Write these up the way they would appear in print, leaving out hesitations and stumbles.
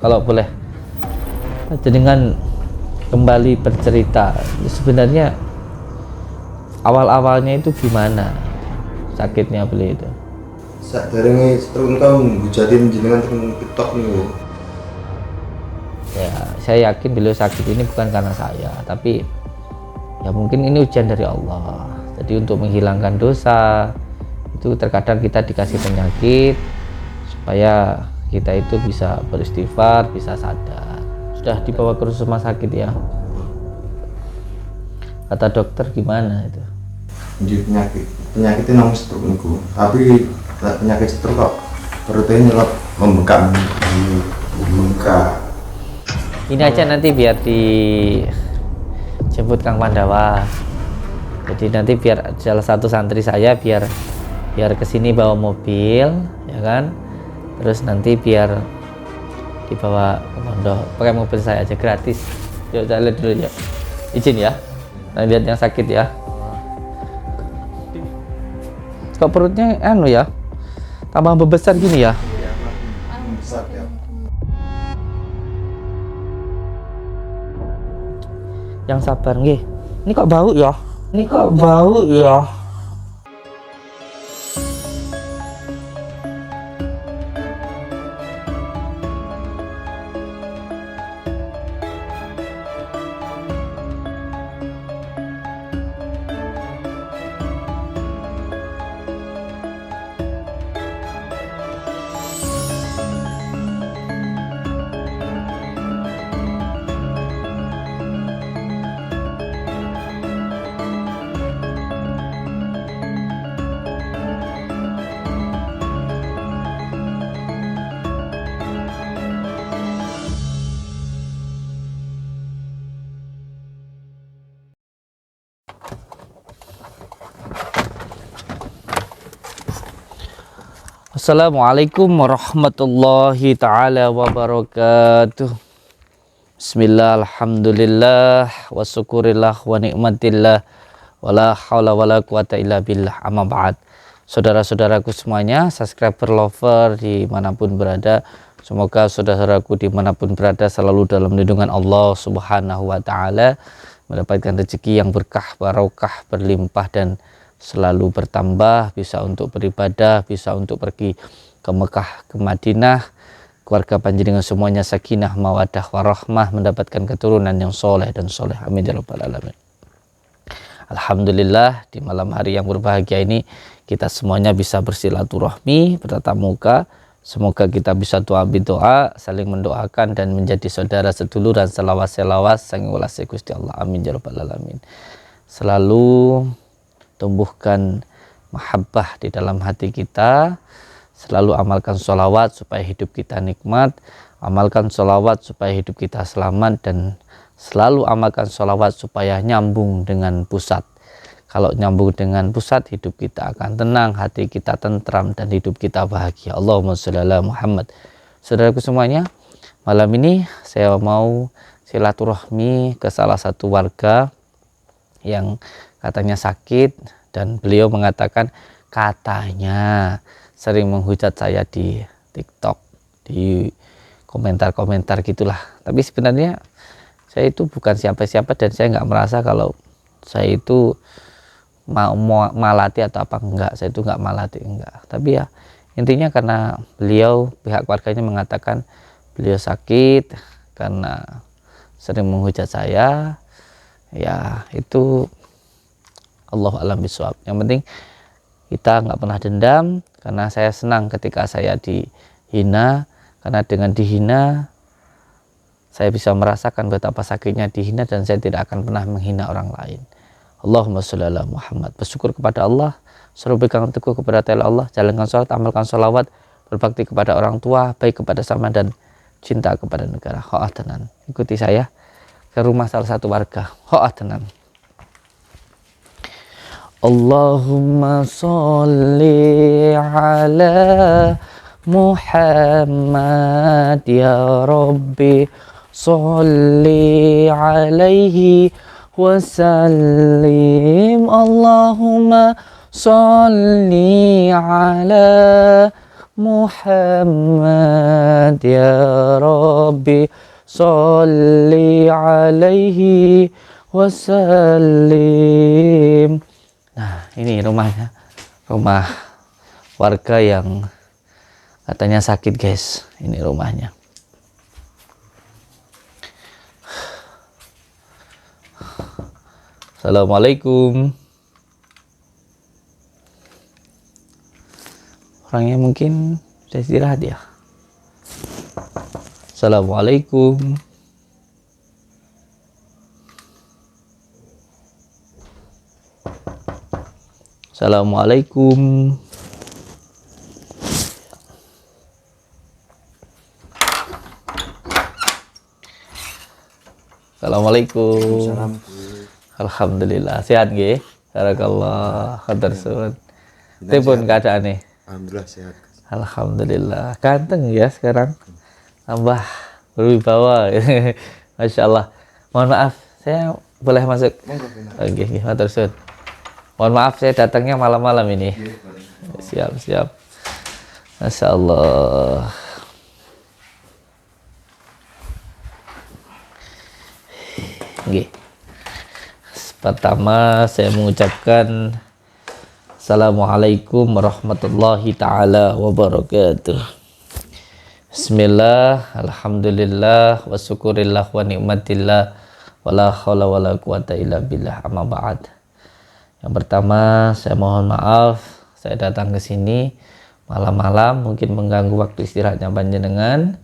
Kalau boleh jenengan kembali bercerita, sebenarnya awal-awalnya itu gimana sakitnya beliau itu? Saderenge stroke tahun hujatin jenengan teng TikTok niku. Ya, saya yakin beliau sakit ini bukan karena saya, tapi ya mungkin ini ujian dari Allah. Jadi untuk menghilangkan dosa itu terkadang kita dikasih penyakit supaya kita itu bisa beristighfar, bisa sadar. Sudah dibawa ke rumah sakit ya? Kata dokter gimana itu? Jadi penyakitnya namanya stroke niku. Tapi penyakit stroke kok perutnya nyelot membengkak. Ini aja nanti biar dijemput Kang Pandawa. Jadi nanti biar salah satu santri saya biar kesini bawa mobil, ya kan? Terus nanti biar dibawa ke pondok pakai mobil saya aja gratis. Yuk saya lihat dulu ya. Izin ya. Nah, lihat yang sakit ya. Kok perutnya ya? Tambah membesar gini ya? Besar ya. Yang sabar nggih. Ini kok bau ya? Ini kok bau ya? Assalamualaikum warahmatullahi ta'ala wabarakatuh. Bismillah, alhamdulillah, wa syukurillah, wa nikmatillah, wa la hawla wa la quwata illa billah, amma ba'd. Saudara-saudaraku semuanya, subscriber lover dimanapun berada, semoga saudaraku dimanapun berada selalu dalam lindungan Allah subhanahu wa ta'ala, mendapatkan rezeki yang berkah, barokah, berlimpah dan selalu bertambah, bisa untuk beribadah, bisa untuk pergi ke Mekah, ke Madinah, keluarga panjenengan semuanya sakinah, mawadah, warahmah, mendapatkan keturunan yang soleh dan soleh, amin ya rabbal alamin. Alhamdulillah, di malam hari yang berbahagia ini kita semuanya bisa bersilaturahmi, bertatap muka. Semoga kita bisa doa, saling mendoakan dan menjadi saudara seduluran, selawas sangi walase Gusti Allah, amin ya rabbal alamin. Selalu tumbuhkan mahabbah di dalam hati kita, selalu amalkan sholawat supaya hidup kita nikmat, amalkan sholawat supaya hidup kita selamat, dan selalu amalkan sholawat supaya nyambung dengan pusat. Kalau nyambung dengan pusat, hidup kita akan tenang, hati kita tentram, dan hidup kita bahagia. Allahumma sholli ala Muhammad. Saudaraku semuanya, malam ini saya mau silaturahmi ke salah satu warga yang katanya sakit, dan beliau mengatakan katanya sering menghujat saya di TikTok, di komentar-komentar gitulah. Tapi sebenarnya saya itu bukan siapa-siapa dan saya nggak merasa kalau saya itu mau malati atau apa, enggak. Saya itu nggak malati, enggak. Tapi ya intinya karena beliau, pihak keluarganya mengatakan beliau sakit karena sering menghujat saya, ya itu Allah alam bisawab. Yang penting kita nggak pernah dendam, karena saya senang ketika saya dihina, karena dengan dihina saya bisa merasakan betapa sakitnya dihina dan saya tidak akan pernah menghina orang lain. Allahumma sholli ala Muhammad. Bersyukur kepada Allah, suruh pegang teguh kepada tela Allah, jalankan sholat, amalkan sholawat, berbakti kepada orang tua, baik kepada sama dan cinta kepada negara. Ho'ah tenan. Ikuti saya ke rumah salah satu warga. Ho'ah tenan. Allahumma sholli ala Muhammad ya Rabbi, sholli alaihi wasallim. Allahumma sholli ala Muhammad ya Rabbi sholli alaihi wasallim. Nah, ini rumahnya, rumah warga yang katanya sakit, guys. Ini rumahnya. Assalamualaikum. Orangnya mungkin sudah istirahat ya. Assalamualaikum. Assalamualaikum. Assalamualaikum. Salam. Alhamdulillah sehat nggih. Barakallah. Khabar suwun. Pripun keadaane? Alhamdulillah sehat. Alhamdulillah. Ganteng ya sekarang. Tambah berwibawa. Masya Allah. Mohon maaf, saya boleh masuk? Monggo benar. Oke, khabar suwun. Mohon maaf saya datangnya malam-malam ini. Siap. Masya Allah. Oke. Pertama saya mengucapkan Assalamualaikum warahmatullahi ta'ala wabarakatuh. Bismillah, alhamdulillah, wa syukurillah wa ni'matillah, wa la hawla wa la quwata illa billah, amma ba'd. Yang pertama saya mohon maaf saya datang ke sini malam-malam mungkin mengganggu waktu istirahatnya panjenengan.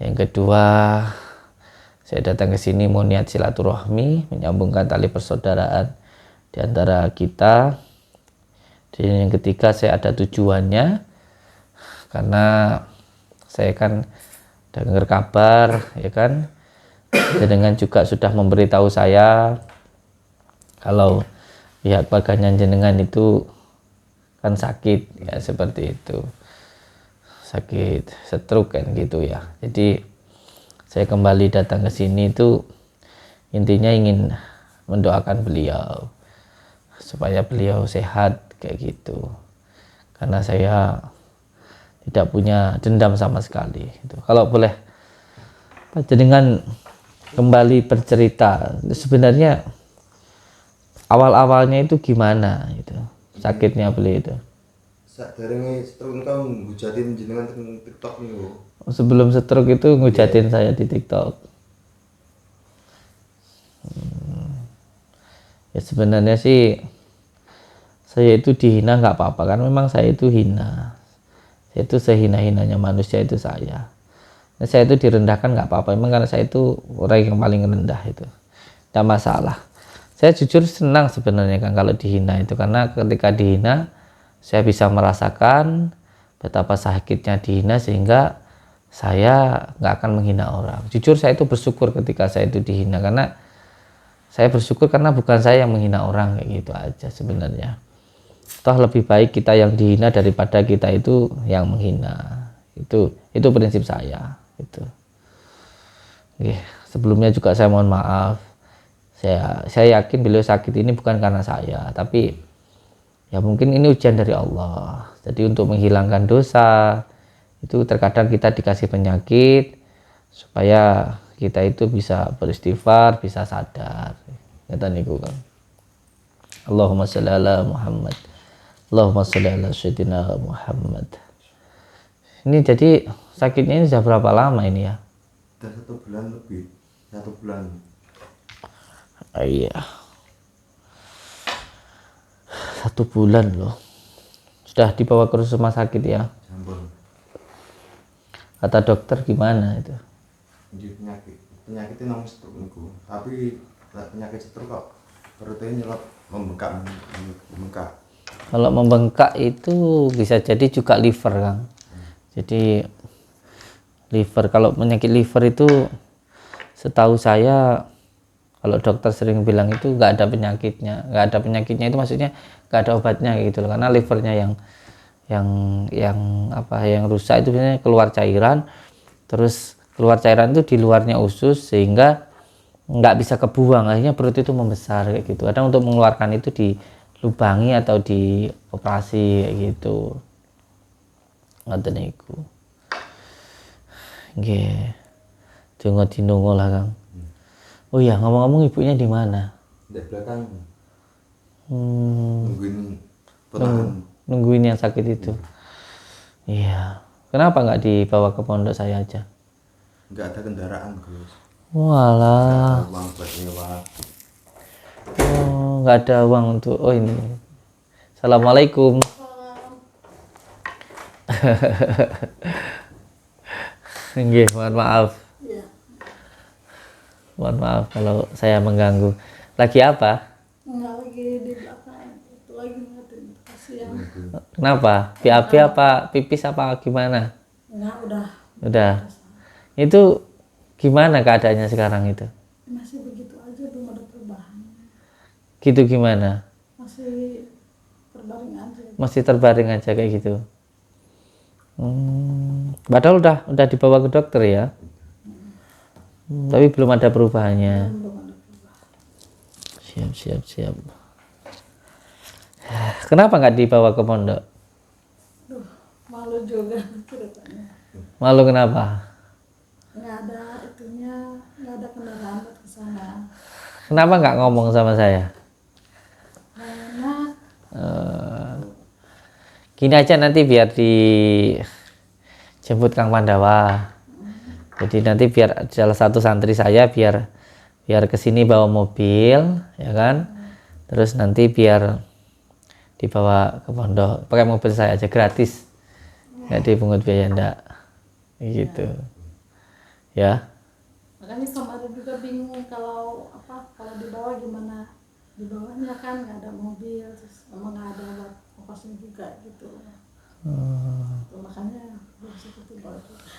Yang kedua, saya datang ke sini mau niat silaturahmi, menyambungkan tali persaudaraan di antara kita. Dan yang ketiga, saya ada tujuannya karena saya kan dengar kabar, ya kan, jenengan juga sudah memberitahu saya kalau pihak keluarganya jenengan itu kan sakit, ya seperti itu, sakit stroke kan gitu ya. Jadi saya kembali datang ke sini itu intinya ingin mendoakan beliau supaya beliau sehat kayak gitu. Karena saya tidak punya dendam sama sekali. Gitu. Kalau boleh dengan kembali bercerita, sebenarnya awal-awalnya itu gimana itu sakitnya beliau itu? Saderenge stroke kau ngujatin jenengan teng TikTok niku. Sebelum stroke itu ngujatin saya di TikTok. Ya sebenarnya sih saya itu dihina nggak apa-apa kan, memang saya itu hina. Saya itu sehina-hinanya manusia itu saya. Nah, saya itu direndahkan nggak apa-apa, memang karena saya itu orang yang paling rendah itu. Tidak masalah. Saya jujur senang sebenarnya kan kalau dihina itu, karena ketika dihina saya bisa merasakan betapa sakitnya dihina sehingga saya nggak akan menghina orang. Jujur saya itu bersyukur ketika saya itu dihina, karena saya bersyukur karena bukan saya yang menghina orang kayak gitu aja sebenarnya. Toh lebih baik kita yang dihina daripada kita itu yang menghina. Itu prinsip saya. Itu. Oke, sebelumnya juga saya mohon maaf. Saya yakin beliau sakit ini bukan karena saya, tapi ya mungkin ini ujian dari Allah. Jadi untuk menghilangkan dosa itu terkadang kita dikasih penyakit supaya kita itu bisa beristighfar, bisa sadar. Kata niku kan. Allahumma sholli ala Muhammad. Allahumma sholli ala sayyidina Muhammad. Ini jadi sakitnya ini sudah berapa lama ini ya? Sudah 1 bulan lebih. 1 bulan. Iya. 1 bulan loh. Sudah dibawa ke rumah sakit ya? Jambon. Kata dokter gimana itu? Ini penyakitnya namanya stroke niku. Tapi penyakit stroke kok perutnya nyelot membengkak. Kalau membengkak itu bisa jadi juga liver kan. Jadi liver, kalau penyakit liver itu setahu saya, kalau dokter sering bilang itu nggak ada penyakitnya itu maksudnya nggak ada obatnya gitu loh, karena livernya yang rusak itu biasanya keluar cairan, terus keluar cairan itu di luarnya usus sehingga nggak bisa kebuang, akhirnya perut itu membesar kayak gitu. Kadang untuk mengeluarkan itu dilubangi atau dioperasi kayak gitu. ngoten niku. Nggih. Donga dinungo lah Kang. Oh iya, ngomong-ngomong ibunya di mana? Di belakang Hmm, nungguin potongan. nungguin yang sakit itu. Iya. Kenapa nggak dibawa ke pondok saya aja? Nggak ada kendaraan Gus. Walah. Nggak ada uang buat nyewa. Oh, nggak ada uang untuk. Oh ini. Assalamualaikum. Nggih, mohon maaf. Mohon maaf kalau saya mengganggu. Lagi apa? Enggak, lagi di belakang itu lagi ngeliatin kasihan. Kenapa? BAB apa pipis apa gimana? Enggak, udah Udah. Itu gimana keadaannya sekarang itu? masih begitu aja, belum ada perubahan, Gitu gimana? masih terbaring aja. Masih terbaring aja kayak gitu. Padahal udah dibawa ke dokter ya. Tapi belum ada perubahannya. Belum ada perubahan. Siap. Kenapa nggak dibawa ke pondok? Duh, malu juga ceritanya. Malu kenapa? Nggak ada itunya, nggak ada kendaraan buat ke sana. Kenapa nggak ngomong sama saya? Karena Gini aja nanti biar dijemput Kang Pandawa. Jadi nanti biar salah satu santri saya biar kesini bawa mobil, ya kan? Terus nanti biar dibawa ke pondok pakai mobil saya aja gratis, nggak dipungut biaya ndak, gitu. Ya. makanya kemarin juga bingung kalau dibawa gimana, dibawanya kan nggak ada mobil, terus emang nggak ada buat ongkosnya juga gitu. Tuh, makanya belum seperti bawa juga.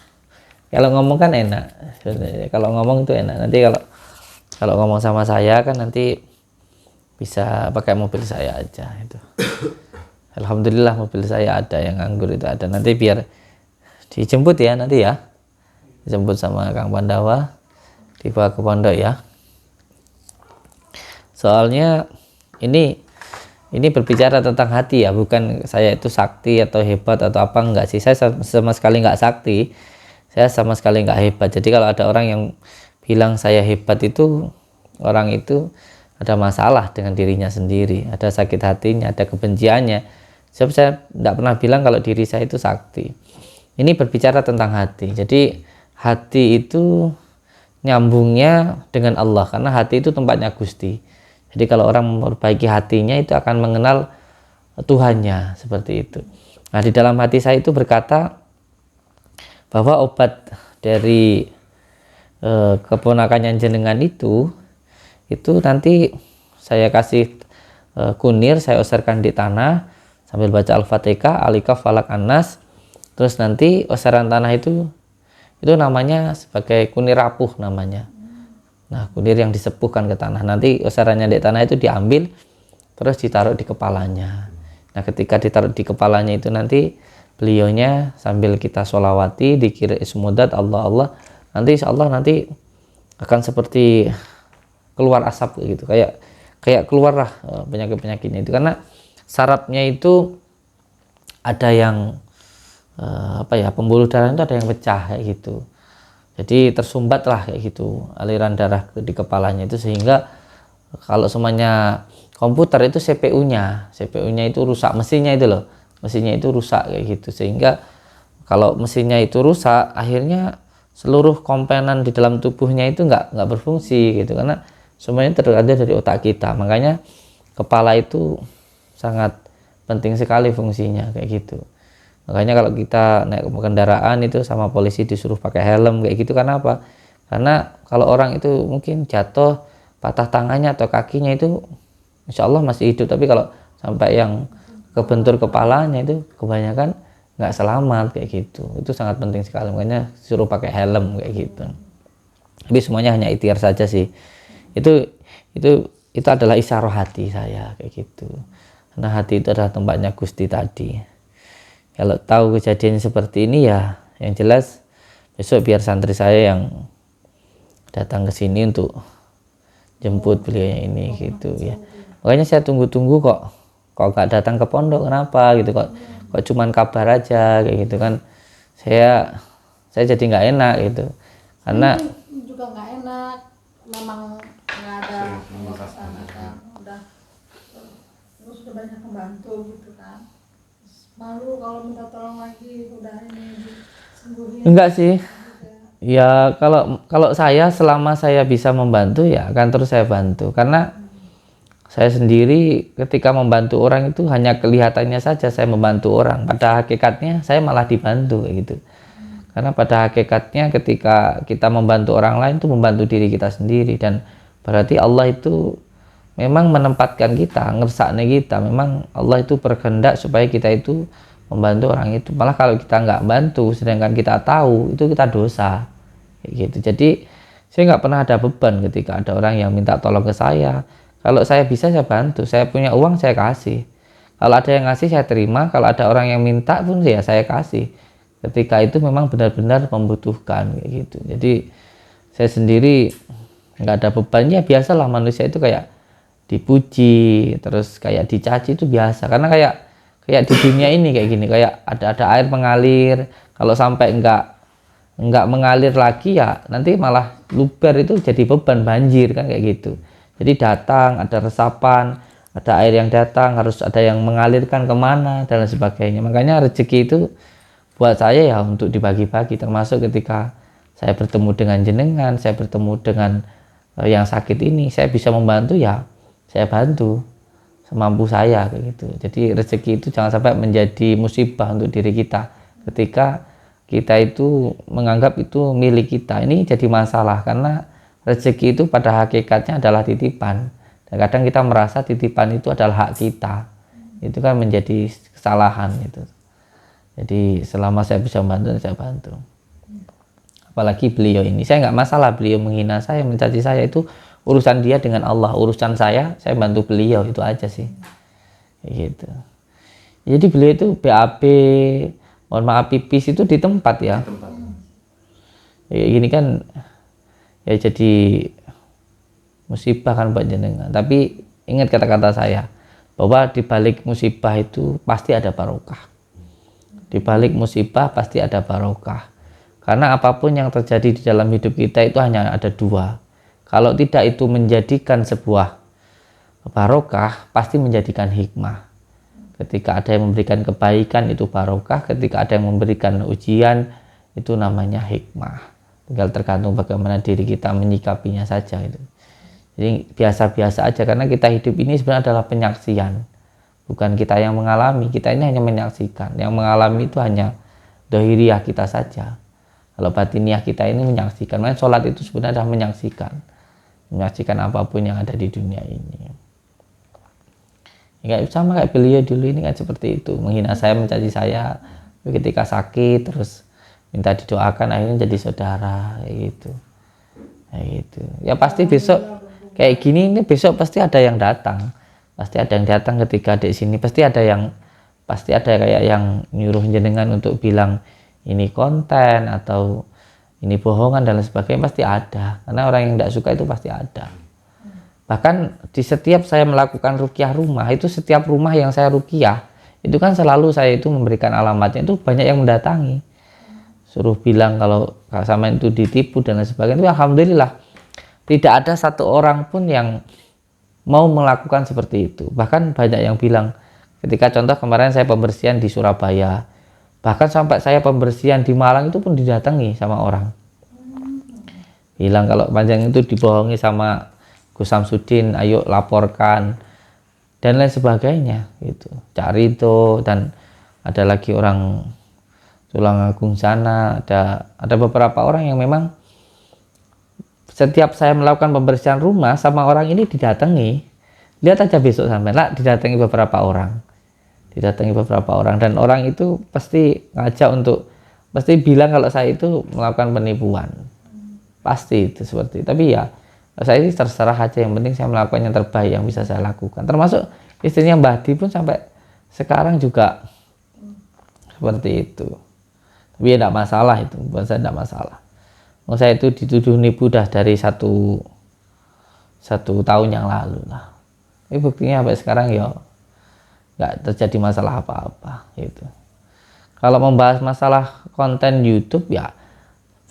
Kalau ngomong kan enak, sebenarnya. Kalau ngomong itu enak. Nanti kalau ngomong sama saya kan nanti bisa pakai mobil saya aja itu. Alhamdulillah mobil saya ada, yang nganggur itu ada. Nanti biar dijemput ya nanti ya, dijemput sama Kang Pandawa, dibawa ke pondok ya. Soalnya ini berbicara tentang hati ya, bukan saya itu sakti atau hebat atau apa, enggak sih. Saya sama sekali enggak sakti, saya sama sekali enggak hebat. Jadi kalau ada orang yang bilang saya hebat, itu orang itu ada masalah dengan dirinya sendiri, ada sakit hatinya, ada kebenciannya. Sebab saya enggak pernah bilang kalau diri saya itu sakti. Ini berbicara tentang hati. Jadi hati itu nyambungnya dengan Allah, karena hati itu tempatnya Gusti. Jadi kalau orang memperbaiki hatinya itu akan mengenal Tuhannya, seperti itu. Nah, di dalam hati saya itu berkata bahwa obat dari keponakannya jenengan itu nanti saya kasih kunir, saya osarkan di tanah sambil baca Al-Fatihah, Alikaf, Falak, Anas. Terus nanti osaran tanah itu namanya sebagai kunir rapuh namanya. Nah, kunir yang disepuhkan ke tanah, nanti osarannya di tanah itu diambil terus ditaruh di kepalanya. Nah, ketika ditaruh di kepalanya itu nanti beliaunya sambil kita sholawati, dikir ismudat Allah, nanti insya Allah nanti akan seperti keluar asap gitu, kayak keluarlah penyakit-penyakitnya itu, karena sarafnya itu ada yang pembuluh darah itu ada yang pecah kayak gitu. Jadi tersumbat lah kayak gitu aliran darah di kepalanya itu, sehingga kalau semuanya komputer itu CPU-nya itu rusak, mesinnya itu rusak kayak gitu, sehingga kalau mesinnya itu rusak akhirnya seluruh komponen di dalam tubuhnya itu nggak berfungsi gitu, karena semuanya terada dari otak kita. Makanya kepala itu sangat penting sekali fungsinya kayak gitu. Makanya kalau kita naik kendaraan itu sama polisi disuruh pakai helm kayak gitu, karena apa? Karena kalau orang itu mungkin jatuh patah tangannya atau kakinya itu insya Allah masih hidup, tapi kalau sampai yang kebentur kepalanya itu kebanyakan nggak selamat kayak gitu. Itu sangat penting sekali, makanya suruh pakai helm kayak gitu. Tapi semuanya hanya ikhtiar saja sih. Itu adalah isyarah hati saya kayak gitu. Karena hati itu adalah tempatnya Gusti tadi. Kalau tahu kejadian seperti ini ya, yang jelas besok biar santri saya yang datang ke sini untuk jemput beliau ini gitu ya. Makanya saya tunggu-tunggu kok nggak datang ke pondok, kenapa gitu, kok kok cuman kabar aja kayak gitu kan, saya jadi nggak enak gitu, karena ini juga nggak enak, memang nggak ada pembahasan kan, udah terus udah banyak membantu gitu kan. Terus malu kalau minta tolong lagi, udah ini disembuhin. enggak sih. Ya kalau saya selama saya bisa membantu ya akan terus saya bantu, karena saya sendiri ketika membantu orang itu hanya kelihatannya saja saya membantu orang, pada hakikatnya saya malah dibantu kayak gitu. Karena pada hakikatnya ketika kita membantu orang lain itu membantu diri kita sendiri, dan berarti Allah itu memang menempatkan kita, ngersakne kita, memang Allah itu berkehendak supaya kita itu membantu orang itu. Malah kalau kita nggak bantu sedangkan kita tahu, itu kita dosa kayak gitu. Jadi saya nggak pernah ada beban ketika ada orang yang minta tolong ke saya. Kalau saya bisa saya bantu, saya punya uang saya kasih, kalau ada yang ngasih saya terima, kalau ada orang yang minta pun ya saya kasih ketika itu memang benar-benar membutuhkan kayak gitu. Jadi saya sendiri nggak ada bebannya, biasalah manusia itu kayak dipuji terus kayak dicaci itu biasa, karena kayak di dunia ini kayak gini, kayak ada air mengalir, kalau sampai nggak mengalir lagi ya nanti malah luber, itu jadi beban, banjir kan kayak gitu. Jadi datang ada resapan, ada air yang datang, harus ada yang mengalirkan kemana dan lain sebagainya. Makanya rezeki itu buat saya ya untuk dibagi-bagi, termasuk ketika saya bertemu dengan jenengan, saya bertemu dengan yang sakit ini, saya bisa membantu ya saya bantu semampu saya kayak gitu. Jadi rezeki itu jangan sampai menjadi musibah untuk diri kita ketika kita itu menganggap itu milik kita. Ini jadi masalah karena rezeki itu pada hakikatnya adalah titipan, dan kadang kita merasa titipan itu adalah hak kita, itu kan menjadi kesalahan itu. Jadi selama saya bisa bantu saya bantu, apalagi beliau ini saya nggak masalah beliau menghina saya, mencaci saya, itu urusan dia dengan Allah, urusan saya bantu beliau, itu aja sih gitu. Jadi beliau itu BAB, mohon maaf pipis itu di tempat ya, ya gini kan ya, jadi musibah kan buat jenengan. Tapi ingat kata-kata saya bahwa di balik musibah itu pasti ada barokah. Di balik musibah pasti ada barokah. Karena apapun yang terjadi di dalam hidup kita itu hanya ada dua. Kalau tidak itu menjadikan sebuah barokah, pasti menjadikan hikmah. Ketika ada yang memberikan kebaikan itu barokah, ketika ada yang memberikan ujian itu namanya hikmah. Tinggal tergantung bagaimana diri kita menyikapinya saja itu. Jadi biasa-biasa aja, karena kita hidup ini sebenarnya adalah penyaksian, bukan kita yang mengalami. Kita ini hanya menyaksikan, yang mengalami itu hanya dohiriyah kita saja. Kalau batiniah kita ini menyaksikan. Makanya sholat itu sebenarnya adalah menyaksikan apapun yang ada di dunia ini. Ya, sama kayak beliau dulu ini kan seperti itu, menghina saya, mencaci saya ketika sakit, terus minta didoakan, akhirnya jadi saudara kayak gitu. Ya pasti besok kayak gini, ini besok pasti ada yang datang, ketika di sini pasti ada kayak yang nyuruh jenengan untuk bilang ini konten atau ini bohongan dan lain sebagainya, pasti ada, karena orang yang tidak suka itu pasti ada. Bahkan di setiap saya melakukan ruqyah rumah itu, setiap rumah yang saya ruqyah itu kan selalu saya itu memberikan alamatnya, itu banyak yang mendatangi, suruh bilang kalau sama itu ditipu dan lain sebagainya. Itu alhamdulillah tidak ada satu orang pun yang mau melakukan seperti itu. Bahkan banyak yang bilang, ketika contoh kemarin saya pembersihan di Surabaya, bahkan sampai saya pembersihan di Malang itu pun didatangi sama orang, bilang kalau panjang itu dibohongi sama Gus Samsudin, ayo laporkan dan lain sebagainya gitu. Cari itu, dan ada lagi orang Tulangagung sana, ada beberapa orang yang memang setiap saya melakukan pembersihan rumah sama orang ini didatangi. Lihat aja besok sampai lah, didatangi beberapa orang, dan orang itu pasti ngajak pasti bilang kalau saya itu melakukan penipuan, pasti itu seperti itu. Tapi ya saya ini terserah aja, yang penting saya melakukan yang terbaik yang bisa saya lakukan. Termasuk istrinya Mbah Di pun sampai sekarang juga seperti itu. Tapi ya tidak masalah, itu buat saya tidak masalah. Saya itu dituduh nipu dah dari satu tahun yang lalu lah. Tapi buktinya sampai sekarang ya nggak terjadi masalah apa-apa gitu. Kalau membahas masalah konten YouTube ya,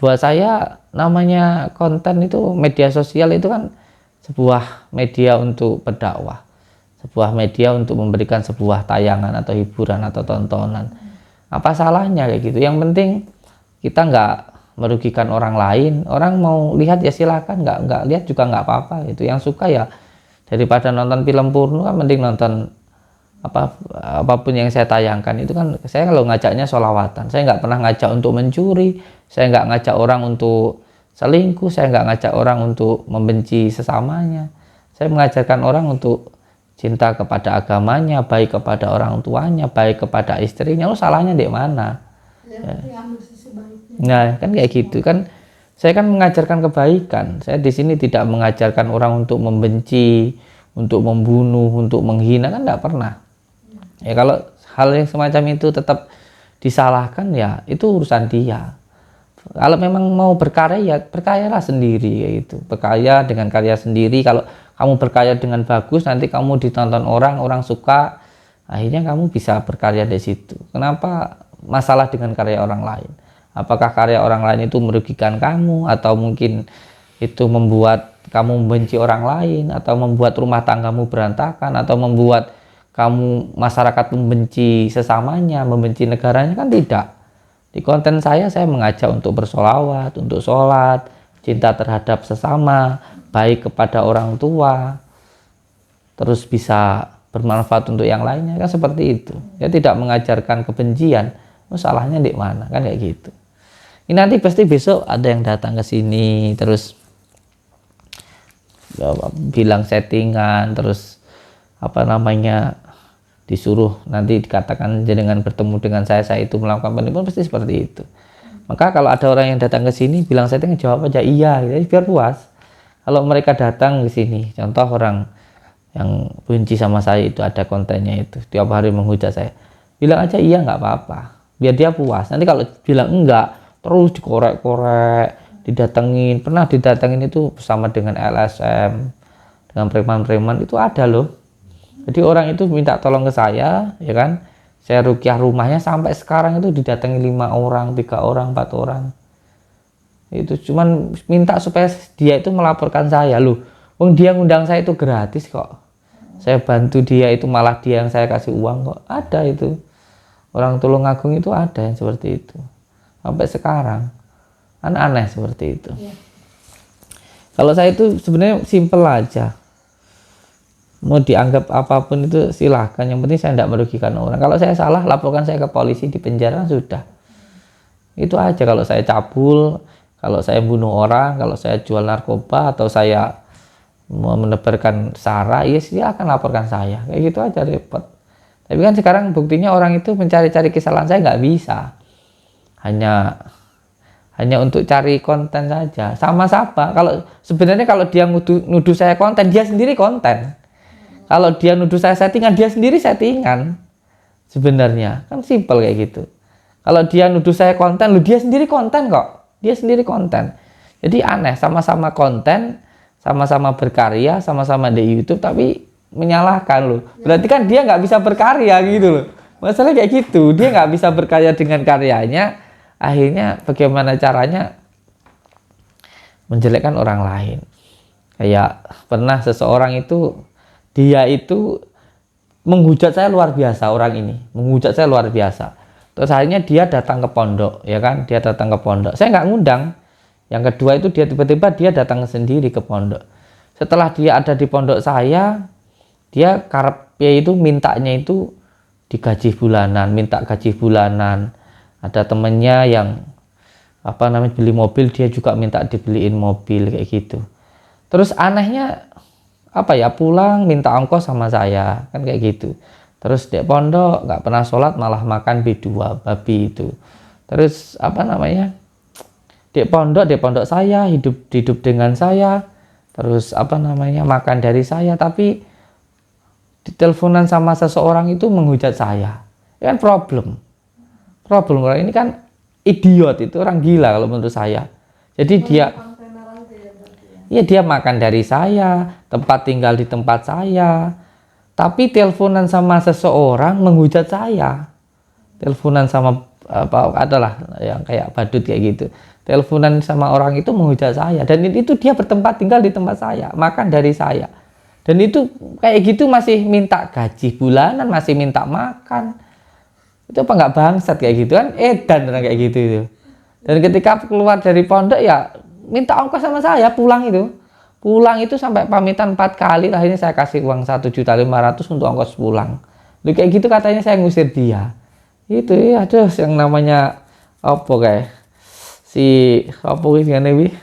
buat saya namanya konten itu, media sosial itu kan sebuah media untuk berdakwah, sebuah media untuk memberikan sebuah tayangan atau hiburan atau tontonan. Apa salahnya kayak gitu? Yang penting kita nggak merugikan orang lain. Orang mau lihat ya silakan, nggak lihat juga nggak apa-apa. Itu yang suka ya, daripada nonton film porno kan mending nonton apapun yang saya tayangkan. Itu kan saya kalau ngajaknya sholawatan, saya nggak pernah ngajak untuk mencuri, saya nggak ngajak orang untuk selingkuh, saya nggak ngajak orang untuk membenci sesamanya. Saya mengajarkan orang untuk cinta kepada agamanya, baik kepada orang tuanya, baik kepada istrinya. Lo salahnya di mana? Ambil sisi baiknya. Nah kan kayak gitu kan, saya kan mengajarkan kebaikan. Saya di sini tidak mengajarkan orang untuk membenci, untuk membunuh, untuk menghina, kan nggak pernah. Ya kalau hal yang semacam itu tetap disalahkan ya itu urusan dia. Kalau memang mau berkarya ya berkaryalah sendiri kayak gitu. Berkarya dengan karya sendiri. Kalau kamu berkarya dengan bagus, nanti kamu ditonton orang suka, akhirnya kamu bisa berkarya di situ. Kenapa masalah dengan karya orang lain? Apakah karya orang lain itu merugikan kamu, atau mungkin itu membuat kamu membenci orang lain, atau membuat rumah tanggamu berantakan, atau membuat kamu masyarakat membenci sesamanya, membenci negaranya? Kan tidak. Di konten saya mengajak untuk bersolawat, untuk sholat, cinta terhadap sesama, baik kepada orang tua, terus bisa bermanfaat untuk yang lainnya, kan seperti itu. Ya tidak mengajarkan kebencian. Salahnya di mana, kan kayak gitu. Ini nanti pasti besok ada yang datang ke sini terus bilang settingan, terus disuruh nanti dikatakan dengan bertemu dengan saya itu melakukan penipuan, pasti seperti itu. Maka kalau ada orang yang datang ke sini bilang settingan, jawab aja iya gitu, biar puas. Kalau mereka datang ke sini, contoh orang yang benci sama saya itu ada kontennya itu tiap hari menghujat saya, bilang aja iya nggak apa-apa, biar dia puas. Nanti kalau bilang enggak, terus dikorek-korek, didatengin. Pernah didatengin itu bersama dengan LSM, dengan preman-preman, itu ada loh. Jadi orang itu minta tolong ke saya, ya kan, saya rukyah rumahnya, sampai sekarang itu didatangi 5 orang, 3 orang, 4 orang. Itu cuman minta supaya dia itu melaporkan saya. Loh, wong dia ngundang saya itu gratis kok, saya bantu dia, itu malah dia yang saya kasih uang kok. Ada itu orang Tulungagung, itu ada yang seperti itu sampai sekarang. Aneh seperti itu. Kalau saya itu sebenarnya simple aja, mau dianggap apapun itu silahkan, yang penting saya tidak merugikan orang. Kalau saya salah, laporkan saya ke polisi, di penjara, sudah. Itu aja. Kalau saya cabul, kalau saya bunuh orang, kalau saya jual narkoba, atau saya mau menebarkan sara, ya silakan laporkan saya. Kayak gitu aja, repot. Tapi kan sekarang buktinya orang itu mencari-cari kesalahan saya nggak bisa. Hanya untuk cari konten saja. Sama-sama. Kalau sebenarnya kalau dia nuduh saya konten, dia sendiri konten. Kalau dia nuduh saya settingan, dia sendiri settingan. Sebenarnya kan simpel kayak gitu. Kalau dia nuduh saya konten, dia sendiri konten kok. Dia sendiri konten. Jadi aneh, sama-sama konten, sama-sama berkarya, sama-sama di YouTube, tapi menyalahkan loh. Berarti kan dia nggak bisa berkarya gitu loh. Masalahnya kayak gitu, dia nggak bisa berkarya dengan karyanya. Akhirnya bagaimana caranya menjelekkan orang lain. Kayak pernah seseorang itu, dia itu menghujat saya luar biasa, orang ini menghujat saya luar biasa. Terus akhirnya dia datang ke pondok, ya kan, dia datang ke pondok, saya nggak ngundang. Yang kedua itu dia tiba-tiba dia datang sendiri ke pondok. Setelah dia ada di pondok saya, dia karepnya itu mintanya itu digaji bulanan, minta gaji bulanan. Ada temennya yang beli mobil, dia juga minta dibeliin mobil kayak gitu. Terus anehnya pulang minta ongkos sama saya, kan kayak gitu. Terus di pondok nggak pernah sholat, malah makan B2 babi itu. Terus di pondok saya hidup dengan saya, terus makan dari saya, tapi diteleponan sama seseorang itu menghujat saya. Kan problem orang ini kan idiot, itu orang gila kalau menurut saya. Jadi dia makan dari saya, tempat tinggal di tempat saya, tapi teleponan sama seseorang menghujat saya. Teleponan sama apa adalah yang kayak badut kayak gitu. Teleponan sama orang itu menghujat saya, dan itu dia bertempat tinggal di tempat saya, makan dari saya. Dan itu kayak gitu masih minta gaji bulanan, masih minta makan. Itu apa nggak bangsat kayak gitu kan? Edan orang kayak gitu itu. Dan ketika keluar dari pondok ya minta ongkos sama saya pulang itu. Pulang itu sampai pamitan 4 kali, akhirnya saya kasih uang 1.500.000 untuk ongkos pulang. Lu kayak gitu katanya saya ngusir dia. Itu ya, aduh yang namanya apa kayak si apa iki ngene wi.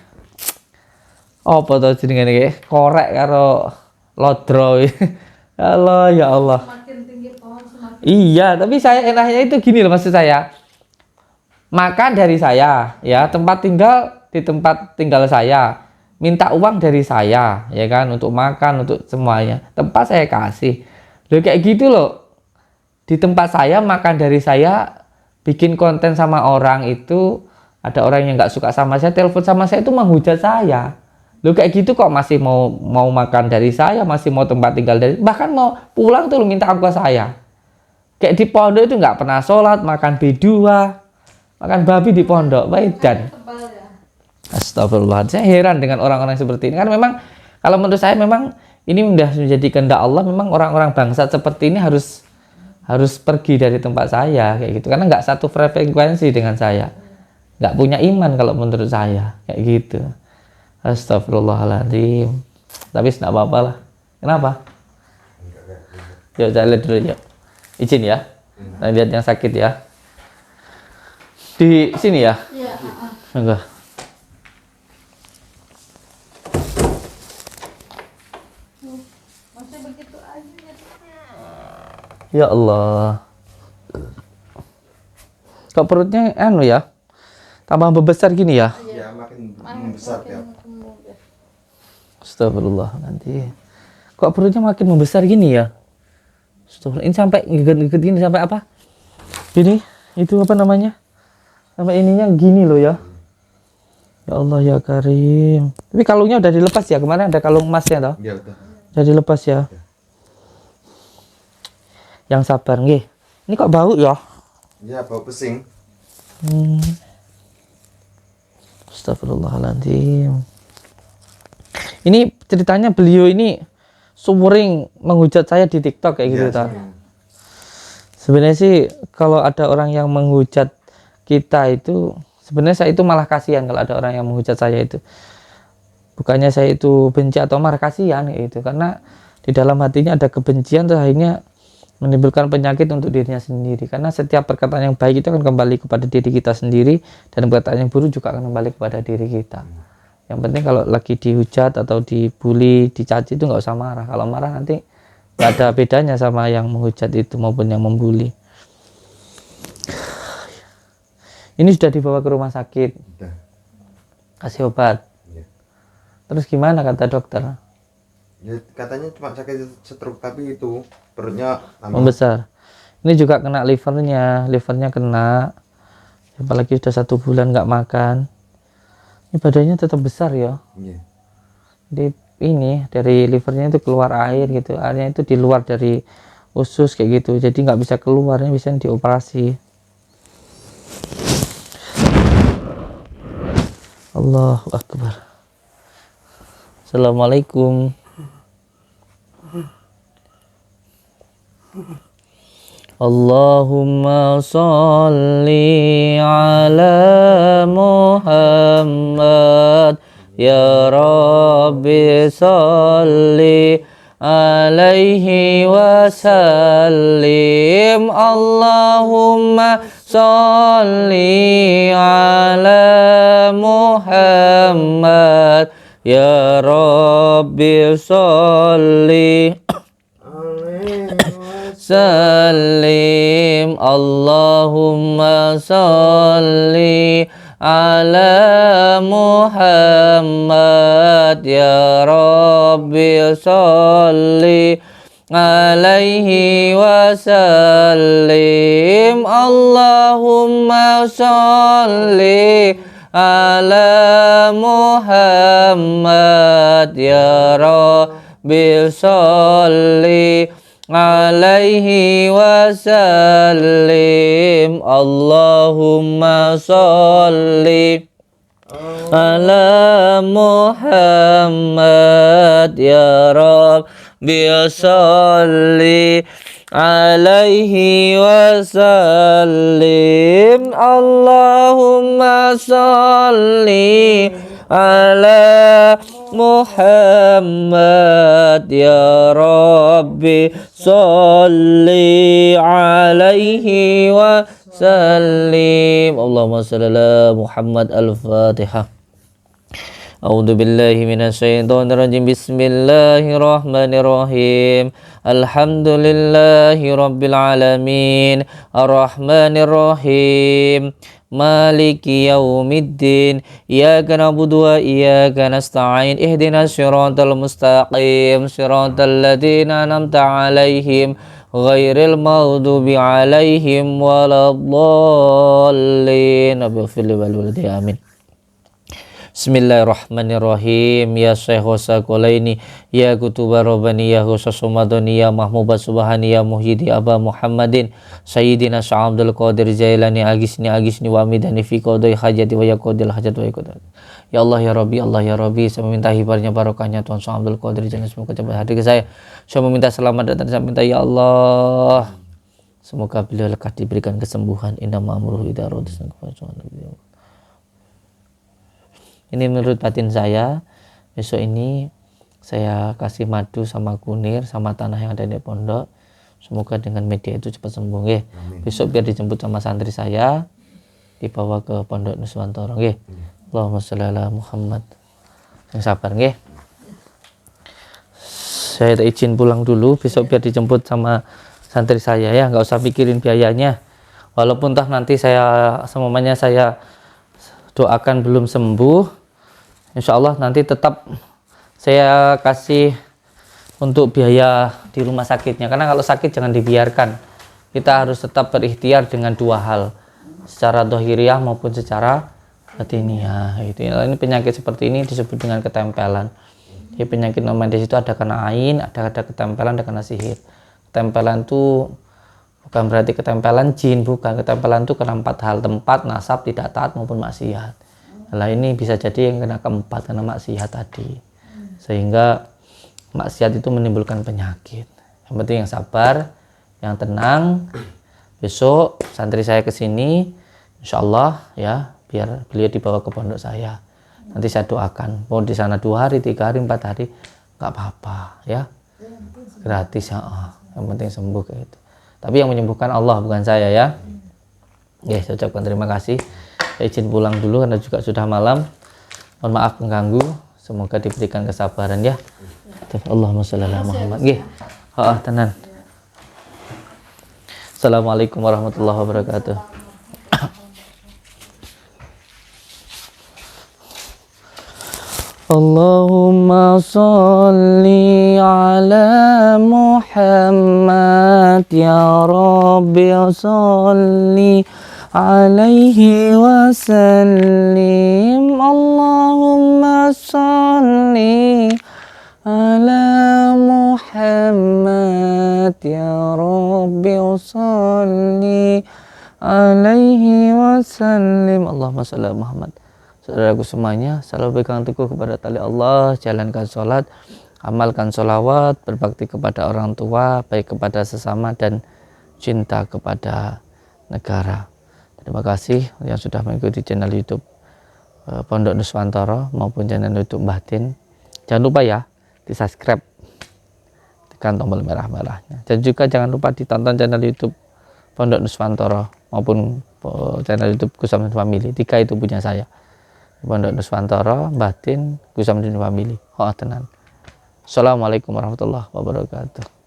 Apa to jenenge iki? Korek karo lodro. Allah ya Allah. Semakin tinggi pohon semakin Iya, tapi saya enaknya itu gini loh, maksud saya. Makan dari saya, ya, tempat tinggal di tempat tinggal saya. Minta uang dari saya, ya kan, untuk makan, untuk semuanya. Tempat saya kasih. Loh kayak gitu loh. Di tempat saya makan dari saya, bikin konten sama orang itu, ada orang yang nggak suka sama saya, telepon sama saya itu menghujat saya. Loh kayak gitu kok masih mau makan dari saya, masih mau tempat tinggal dari, bahkan mau pulang tuh minta ongkos saya. Kayak di pondok itu nggak pernah sholat, makan B2, makan babi di pondok, dan tebal ya. astagfirullah. Saya heran dengan orang-orang seperti ini. Karena memang kalau menurut saya memang ini sudah menjadi kehendak Allah. Memang orang-orang bangsat seperti ini harus pergi dari tempat saya kayak gitu. Karena nggak satu frekuensi dengan saya, nggak punya iman kalau menurut saya kayak gitu. Astagfirullahaladzim. Tapi tidak apa-apa lah. Kenapa? Yuk saya lihat dulu yuk. Izin ya. Nah, lihat yang sakit ya. Di sini ya. Iya, Enggak. masih begitu aja ya. Ya Allah. Kok perutnya anu ya? Tambah membesar gini ya? Ya makin membesar ya. Astagfirullah nanti. Kok perutnya makin membesar gini ya? Astagfirullah. Ini sampai ngigit-ngigit gini sampai apa? Ini itu apa namanya? Sampai ininya gini loh ya. Ya Allah ya Karim. Tapi kalungnya udah dilepas ya? Kemarin ada kalung emasnya toh? Ya udah. Udah dilepas ya. Yang sabar nggih. Ini kok bau ya? Ya bau pesing. Astagfirullahaladzim. Ini ceritanya beliau ini sering menghujat saya di TikTok kayak gitu Ya, ta. sering. Sebenarnya sih kalau ada orang yang menghujat kita itu, sebenarnya saya itu malah kasihan kalau ada orang yang menghujat saya itu. Bukannya saya itu benci atau marah, kasihan itu, karena di dalam hatinya ada kebencian, terus akhirnya menimbulkan penyakit untuk dirinya sendiri. Karena setiap perkataan yang baik itu akan kembali kepada diri kita sendiri, dan perkataan yang buruk juga akan kembali kepada diri kita. Yang penting kalau lagi dihujat atau dibully, dicaci itu nggak usah marah. Kalau marah nanti nggak ada bedanya sama yang menghujat itu maupun yang membuli. Ini sudah dibawa ke rumah sakit, Udah. kasih obat. Ya. Terus gimana kata dokter? Ya, katanya cuma sakit stroke, tapi itu perutnya tambah. Membesar. Ini juga kena livernya kena. Apalagi sudah 1 bulan nggak makan. Ini badannya tetap besar ya. Iya. Di ini dari livernya itu keluar air gitu. Airnya itu di luar dari usus kayak gitu. Jadi nggak bisa keluar, ini bisa dioperasi. Allahu Akbar. Assalamualaikum. Allahumma salli ala Muhammad ya Rabbi salli alaihi wasallim. Allahumma salli ala Muhammad ya Rabbi salli Salim. Allahumma salli ala Muhammad ya Rabbi salli alaihi wasallim. Allahumma salli ala Muhammad ya Rabbi salli alaihi wasallim. Allahumma sholli ala Muhammad ya Rabbi sholli alaihi wasallim. Allahumma sholli ala Muhammad ya Rabbi sholli alaihi wasallim. Allahumma sholli ala Muhammad. Al-Fatihah. A'udzu billahi minasyaitonir rajim. Bismillahirrahmanirrahim. Alhamdulillahi rabbil alamin. Arrahmanir rahim. Maliki yaumiddin. Iyyaka na'budu wa iyyaka nasta'in. Ihdinas siratal mustaqim. Siratal ladzina an'amta 'alaihim ghairil maghdubi 'alaihim waladdallin. Rabbighfirli wa li amin. Bismillahirrahmanirrahim. Ya Syekh Wasaqalaini, ya Kutuba Rabbani, ya Khusus Sumadani, ya Mahmuba Subhani, ya Muhyidi Aba Muhammadin, Sayyidina Sya'abdul Qadir Jailani, agisni wa amidani fi qadai hajati wa yaqadil hajat wa yaqadil. Ya Allah ya Rabbi, Allah ya Rabbi, saya meminta hibarnya barokahnya Tuhan Sya'abdul Qadir Jailani, semoga cepat hadir ke saya. Saya meminta selamat datang, saya minta ya Allah, semoga beliau lekas diberikan kesembuhan. Inna ma'amruhu idza arada. Ini menurut batin saya. Besok ini saya kasih madu sama kunir sama tanah yang ada di pondok. Semoga dengan media itu cepat sembuh nggih. Besok biar dijemput sama santri saya, dibawa ke Pondok Nuswantoro nggih. Allahumma sholli ala Muhammad. Yang sabar nggih. Saya izin pulang dulu, besok biar dijemput sama santri saya ya, nggak usah pikirin biayanya. Walaupun toh nanti saya semuanya saya doakan belum sembuh, insya Allah nanti tetap saya kasih untuk biaya di rumah sakitnya. Karena kalau sakit jangan dibiarkan, kita harus tetap berikhtiar dengan dua hal, secara dohiriyah maupun secara batiniah. Ini penyakit seperti ini disebut dengan ketempelan. Jadi penyakit nomades itu ada kena ain, ada ketempelan, ada kena sihir. Ketempelan itu bukan berarti ketempelan jin, bukan. Ketempelan itu kena 4 hal: tempat, nasab, tidak taat maupun maksiat. Nah ini bisa jadi yang kena keempat, karena maksiat tadi, sehingga maksiat itu menimbulkan penyakit. Yang penting yang sabar, yang tenang. Besok santri saya kesini, insya Allah ya, biar beliau dibawa ke pondok saya. Nanti saya doakan, mau di sana 2 hari, 3 hari, 4 hari, nggak apa-apa ya, gratis ya. Yang penting sembuh kayak itu. Tapi yang menyembuhkan Allah, bukan saya ya. Ya, saya ucapkan terima kasih. Saya izin pulang dulu karena juga sudah malam. Mohon maaf mengganggu. Semoga diberikan kesabaran ya. Allahumma sholli ala Muhammad. Nggih. Heeh, tenan. Assalamualaikum warahmatullahi wabarakatuh. Allahumma sholli ala Muhammad ya Rabbi sholli alaihi wasallim. Allahumma sholli ala Muhammad ya Rabbi sholli alaihi wasallim. Allahumma sholli ala Muhammad. Saudaraku semuanya, selalu pegang teguh kepada tali Allah, jalankan sholat, amalkan sholawat, berbakti kepada orang tua, baik kepada sesama dan cinta kepada negara. Terima kasih yang sudah mengikuti channel YouTube Pondok Nuswantoro maupun channel YouTube Batin. Jangan lupa ya di subscribe, tekan tombol merah-merahnya, dan juga jangan lupa ditonton channel YouTube Pondok Nuswantoro maupun channel YouTube Kusamudin Family. 3 itu punya saya. Pondok Nuswantoro, Batin, Kusamudin Family. Oh tenan. Assalamualaikum warahmatullahi wabarakatuh.